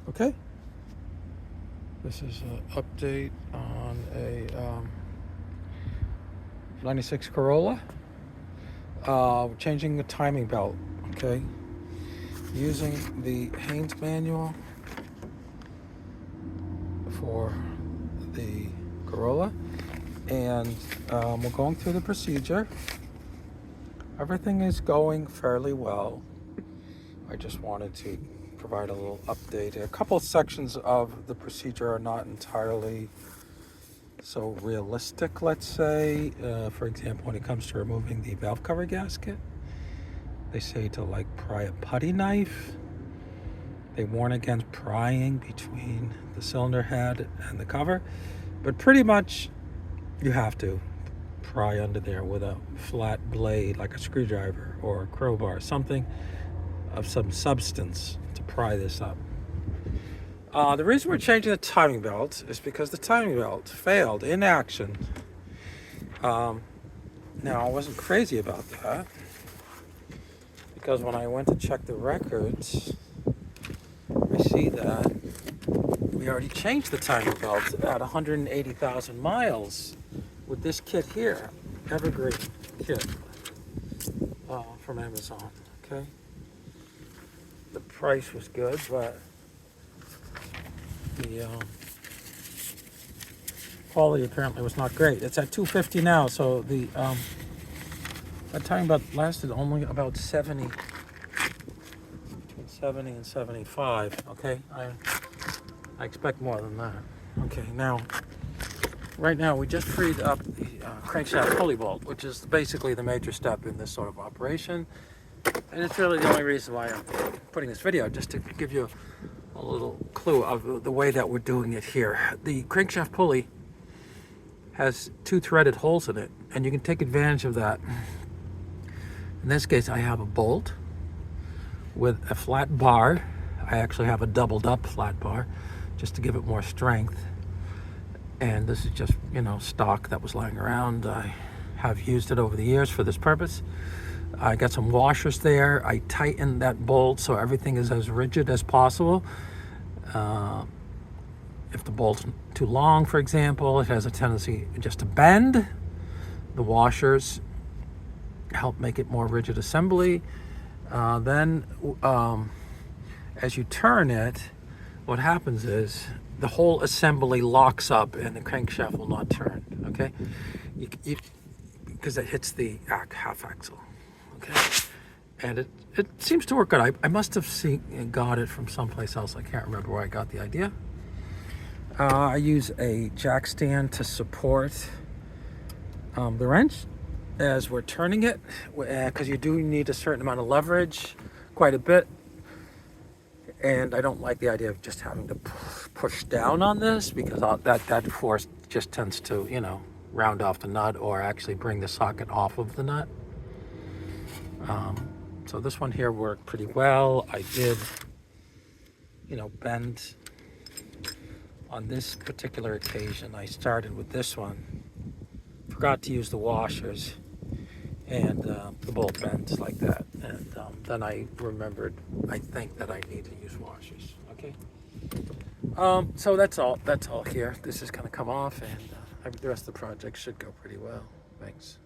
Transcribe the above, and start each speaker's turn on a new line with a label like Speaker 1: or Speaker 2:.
Speaker 1: Okay, this is an update on a 96 Corolla. Changing the timing belt, okay, using the Haynes manual for the Corolla, and we're going through the procedure. Everything is going fairly well. I just wanted to provide a little update. A couple of sections of the procedure are not entirely so realistic, let's say. For example, when it comes to removing the valve cover gasket, they say to pry a putty knife. They warn against prying between the cylinder head and the cover, but pretty much you have to pry under there with a flat blade like a screwdriver or a crowbar, something of some substance to pry this up. The reason we're changing the timing belt is because the timing belt failed in action. Now, I wasn't crazy about that, because when I went to check the records, I see that we already changed the timing belt at 180,000 miles with this kit here, Evergreen kit from Amazon. Okay, the price was good, but the quality apparently was not great. It's at $250 now, so the that timing belt lasted only about 70, between 70 and 75. Okay, I expect more than that. Okay, now, right now we just freed up the crankshaft pulley bolt, which is basically the major step in this sort of operation. And it's really the only reason why I'm putting this video, just to give you a little clue of the way that we're doing it here. The crankshaft pulley has two threaded holes in it, and you can take advantage of that. In this case, I have a bolt with a flat bar. I actually have a doubled up flat bar just to give it more strength. And this is just, stock that was lying around. I have used it over the years for this purpose. I got some washers there. I tightened that bolt so everything is as rigid as possible. If the bolt's too long, for example, it has a tendency just to bend. The washers help make it more rigid assembly. Then as you turn it, what happens is the whole assembly locks up and the crankshaft will not turn, okay? Because it hits the half axle, okay? And it seems to work good. I must have got it from someplace else. I can't remember where I got the idea. I use a jack stand to support the wrench as we're turning it, because you do need a certain amount of leverage, quite a bit. And I don't like the idea of just having to push down on this, because that force just tends to, round off the nut or actually bring the socket off of the nut. So this one here worked pretty well. I did, bend on this particular occasion. I started with this one, forgot to use the washers, and the bolt bends like that. And then I remembered, I think, that I need to use washers. Okay. So that's all here. This is going to come off, and the rest of the project should go pretty well. Thanks.